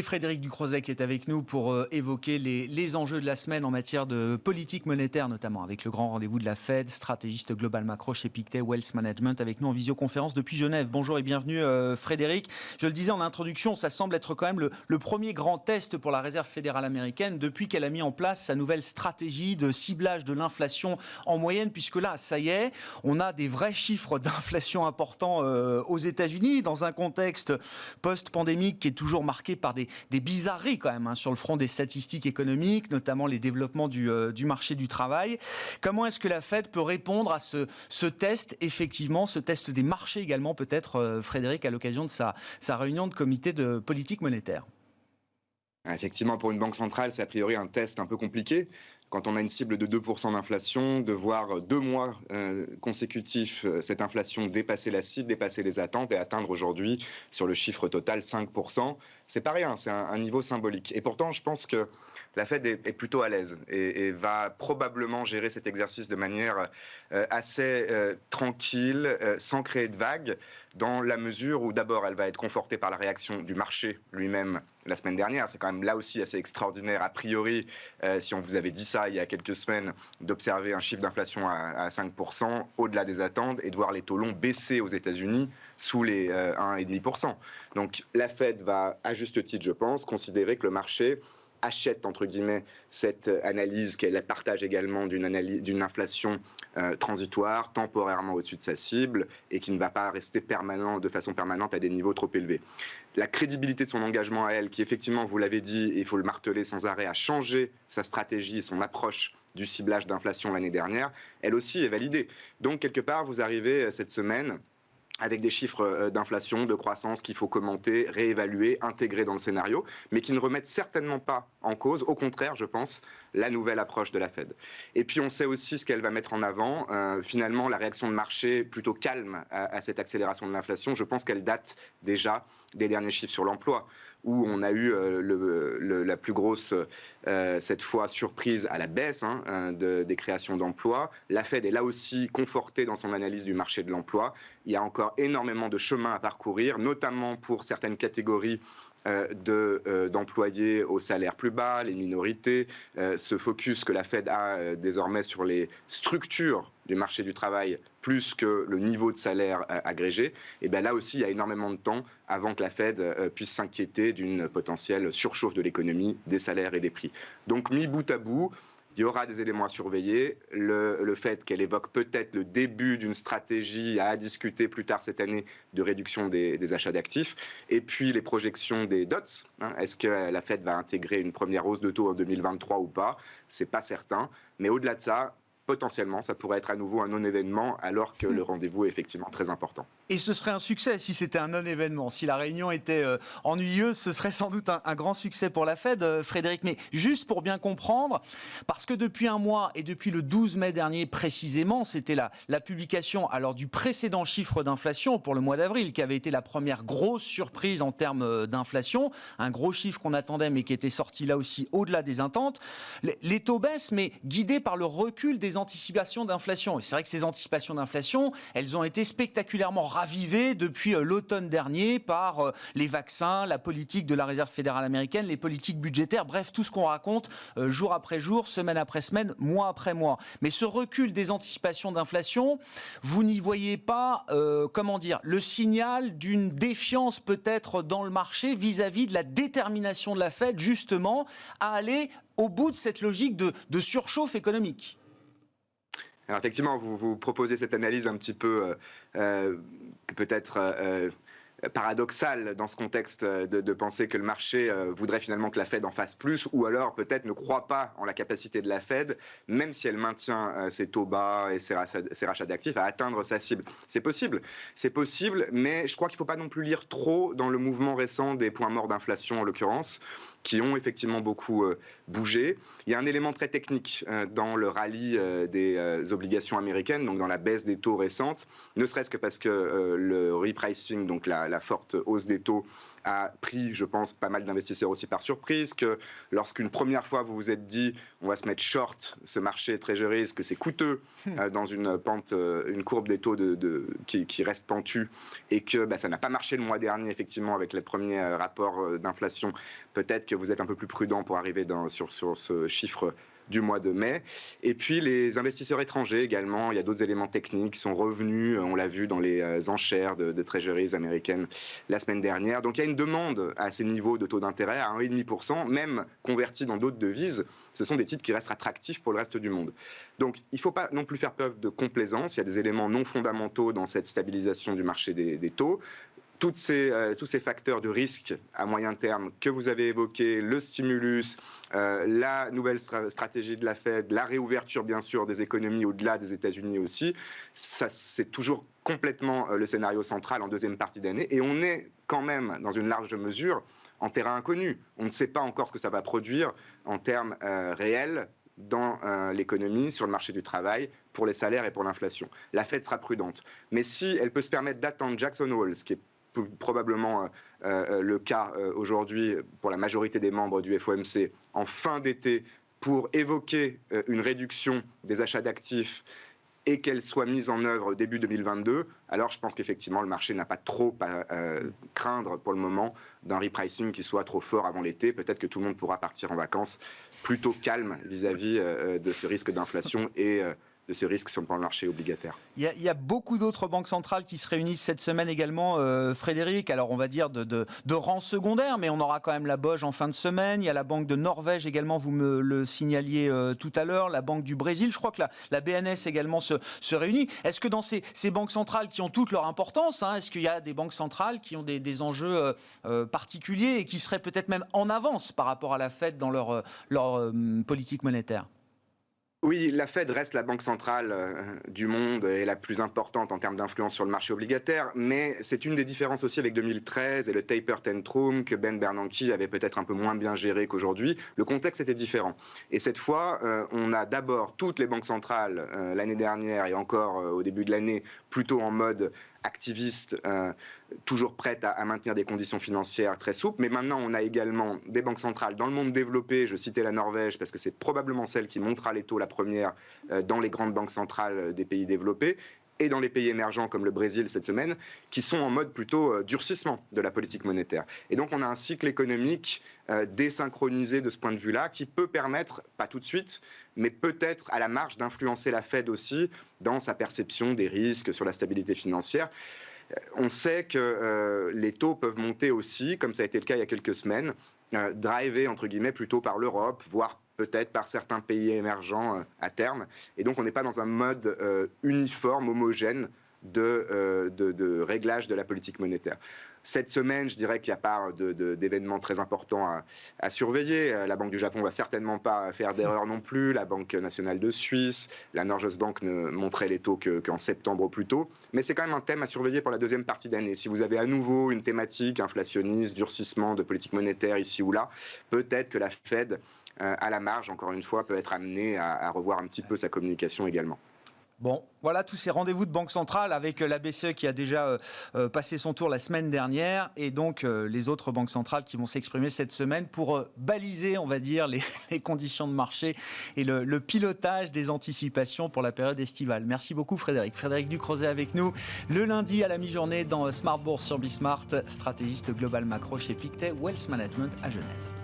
Frédéric Ducrozet qui est avec nous pour évoquer les enjeux de la semaine en matière de politique monétaire, notamment avec le grand rendez-vous de la Fed, stratégiste global macro chez Pictet Wealth Management, avec nous en visioconférence depuis Genève. Bonjour et bienvenue Frédéric. Je le disais en introduction, ça semble être quand même le premier grand test pour la Réserve fédérale américaine depuis qu'elle a mis en place sa nouvelle stratégie de ciblage de l'inflation en moyenne, puisque là, ça y est, on a des vrais chiffres d'inflation importants aux États-Unis, dans un contexte post-pandémique qui est toujours marqué par des bizarreries quand même sur le front des statistiques économiques, notamment les développements du marché du travail. Comment est-ce que la Fed peut répondre à ce test, effectivement, ce test des marchés également, peut-être, Frédéric, à l'occasion de sa réunion de comité de politique monétaire? Effectivement, pour une banque centrale, c'est a priori un test un peu compliqué. Quand on a une cible de 2% d'inflation, de voir 2 mois consécutifs cette inflation dépasser la cible, dépasser les attentes et atteindre aujourd'hui sur le chiffre total 5%, c'est pas rien, c'est un niveau symbolique. Et pourtant, je pense que la Fed est plutôt à l'aise et va probablement gérer cet exercice de manière assez tranquille, sans créer de vagues, dans la mesure où d'abord elle va être confortée par la réaction du marché lui-même la semaine dernière. C'est quand même là aussi assez extraordinaire, a priori, si on vous avait dit ça il y a quelques semaines, d'observer un chiffre d'inflation à 5%, au-delà des attentes, et de voir les taux longs baisser aux États-Unis sous les 1,5%. Donc la Fed va, à juste titre, je pense, considérer que le marché achète, entre guillemets, cette analyse qu'elle partage également d'une inflation transitoire, temporairement au-dessus de sa cible, et qui ne va pas rester de façon permanente à des niveaux trop élevés. La crédibilité de son engagement à elle, qui effectivement, vous l'avez dit, et il faut le marteler sans arrêt, a changé sa stratégie et son approche du ciblage d'inflation l'année dernière, elle aussi est validée. Donc, quelque part, vous arrivez cette semaine avec des chiffres d'inflation, de croissance qu'il faut commenter, réévaluer, intégrer dans le scénario, mais qui ne remettent certainement pas en cause, au contraire, je pense, la nouvelle approche de la Fed. Et puis on sait aussi ce qu'elle va mettre en avant. Finalement, la réaction de marché plutôt calme à cette accélération de l'inflation, je pense qu'elle date déjà des derniers chiffres sur l'emploi, où on a eu la plus grosse, cette fois, surprise à la baisse des créations d'emplois. La Fed est là aussi confortée dans son analyse du marché de l'emploi. Il y a encore énormément de chemin à parcourir, notamment pour certaines catégories d'employés au salaire plus bas, les minorités, ce focus que la Fed a désormais sur les structures du marché du travail plus que le niveau de salaire agrégé, et bien là aussi il y a énormément de temps avant que la Fed puisse s'inquiéter d'une potentielle surchauffe de l'économie, des salaires et des prix. Donc mis bout à bout, il y aura des éléments à surveiller. Le fait qu'elle évoque peut-être le début d'une stratégie à discuter plus tard cette année de réduction des achats d'actifs. Et puis les projections des dots. Est-ce que la Fed va intégrer une première hausse de taux en 2023 ou pas? C'est pas certain. Mais au-delà de ça, potentiellement, ça pourrait être à nouveau un non-événement alors que le rendez-vous est effectivement très important. Et ce serait un succès si c'était un non-événement. Si la réunion était ennuyeuse, ce serait sans doute un grand succès pour la Fed, Frédéric. Mais juste pour bien comprendre, parce que depuis un mois et depuis le 12 mai dernier précisément, c'était la publication alors du précédent chiffre d'inflation pour le mois d'avril, qui avait été la première grosse surprise en termes d'inflation. Un gros chiffre qu'on attendait mais qui était sorti là aussi au-delà des attentes. Les taux baissent, mais guidés par le recul des anticipations d'inflation. Et c'est vrai que ces anticipations d'inflation, elles ont été spectaculairement ravivées depuis l'automne dernier par les vaccins, la politique de la Réserve fédérale américaine, les politiques budgétaires, bref, tout ce qu'on raconte jour après jour, semaine après semaine, mois après mois. Mais ce recul des anticipations d'inflation, vous n'y voyez pas, le signal d'une défiance peut-être dans le marché vis-à-vis de la détermination de la Fed, justement, à aller au bout de cette logique de surchauffe économique? Alors effectivement, vous proposez cette analyse un petit peu peut-être paradoxale dans ce contexte de penser que le marché voudrait finalement que la Fed en fasse plus, ou alors peut-être ne croit pas en la capacité de la Fed, même si elle maintient ses taux bas et ses rachats d'actifs, à atteindre sa cible. C'est possible, mais je crois qu'il ne faut pas non plus lire trop dans le mouvement récent des points morts d'inflation en l'occurrence, qui ont effectivement beaucoup bougé. Il y a un élément très technique dans le rallye des obligations américaines, donc dans la baisse des taux récentes, ne serait-ce que parce que le repricing, donc la forte hausse des taux, a pris, je pense, pas mal d'investisseurs aussi par surprise, que lorsqu'une première fois vous vous êtes dit on va se mettre short ce marché treasuries, que c'est coûteux dans une pente, une courbe des taux qui reste pentue, et que ça n'a pas marché le mois dernier effectivement avec les premiers rapports d'inflation, peut-être que vous êtes un peu plus prudent pour arriver sur ce chiffre du mois de mai. Et puis les investisseurs étrangers également, il y a d'autres éléments techniques qui sont revenus, on l'a vu dans les enchères de treasuries américaines la semaine dernière. Donc il y a une demande à ces niveaux de taux d'intérêt à 1,5%, même convertis dans d'autres devises. Ce sont des titres qui restent attractifs pour le reste du monde. Donc il ne faut pas non plus faire preuve de complaisance, il y a des éléments non fondamentaux dans cette stabilisation du marché des taux. Tous ces facteurs de risque à moyen terme que vous avez évoqués, le stimulus, la nouvelle stratégie de la Fed, la réouverture bien sûr des économies au-delà des États-Unis aussi, ça c'est toujours complètement le scénario central en deuxième partie d'année. Et on est quand même dans une large mesure en terrain inconnu. On ne sait pas encore ce que ça va produire en termes réels dans l'économie, sur le marché du travail, pour les salaires et pour l'inflation. La Fed sera prudente. Mais si elle peut se permettre d'attendre Jackson Hole, ce qui est probablement le cas aujourd'hui pour la majorité des membres du FOMC, en fin d'été, pour évoquer une réduction des achats d'actifs et qu'elle soit mise en œuvre début 2022, alors je pense qu'effectivement le marché n'a pas trop à craindre pour le moment d'un repricing qui soit trop fort avant l'été. Peut-être que tout le monde pourra partir en vacances plutôt calme vis-à-vis de ce risque d'inflation et de ce risque sur le plan marché obligataire. Il y a beaucoup d'autres banques centrales qui se réunissent cette semaine également, Frédéric. Alors on va dire de rang secondaire, mais on aura quand même la BOJ en fin de semaine. Il y a la Banque de Norvège également, vous me le signaliez tout à l'heure, la Banque du Brésil. Je crois que la BNS également se réunit. Est-ce que dans ces banques centrales qui ont toute leur importance, est-ce qu'il y a des banques centrales qui ont des enjeux particuliers et qui seraient peut-être même en avance par rapport à la Fed dans leur politique monétaire ? Oui, la Fed reste la banque centrale du monde et la plus importante en termes d'influence sur le marché obligataire, mais c'est une des différences aussi avec 2013 et le taper tantrum que Ben Bernanke avait peut-être un peu moins bien géré qu'aujourd'hui. Le contexte était différent. Et cette fois, on a d'abord toutes les banques centrales l'année dernière et encore au début de l'année plutôt en mode activiste, toujours prête à maintenir des conditions financières très souples. Mais maintenant, on a également des banques centrales dans le monde développé. Je citais la Norvège parce que c'est probablement celle qui montera les taux la première dans les grandes banques centrales des pays développés, et dans les pays émergents comme le Brésil cette semaine, qui sont en mode plutôt durcissement de la politique monétaire. Et donc on a un cycle économique désynchronisé de ce point de vue-là, qui peut permettre, pas tout de suite, mais peut-être à la marge d'influencer la Fed aussi dans sa perception des risques sur la stabilité financière. On sait que les taux peuvent monter aussi, comme ça a été le cas il y a quelques semaines, drivés entre guillemets plutôt par l'Europe, voire peut-être par certains pays émergents à terme. Et donc on n'est pas dans un mode uniforme, homogène de réglage de la politique monétaire. Cette semaine, je dirais qu'il n'y a pas d'événements très importants à surveiller. La Banque du Japon ne va certainement pas faire d'erreur non plus. La Banque nationale de Suisse, la Norges Bank ne montrait les taux qu'en septembre au plus tôt. Mais c'est quand même un thème à surveiller pour la deuxième partie d'année. Si vous avez à nouveau une thématique inflationniste, durcissement de politique monétaire ici ou là, peut-être que la Fed, à la marge, encore une fois, peut être amenée à revoir un petit peu sa communication également. Bon, voilà tous ces rendez-vous de Banque centrale avec la BCE qui a déjà passé son tour la semaine dernière et donc les autres banques centrales qui vont s'exprimer cette semaine pour baliser, on va dire, les conditions de marché et le pilotage des anticipations pour la période estivale. Merci beaucoup Frédéric. Frédéric Ducrozet avec nous le lundi à la mi-journée dans Smart Bourse sur Bismart, stratégiste global macro chez Pictet Wealth Management à Genève.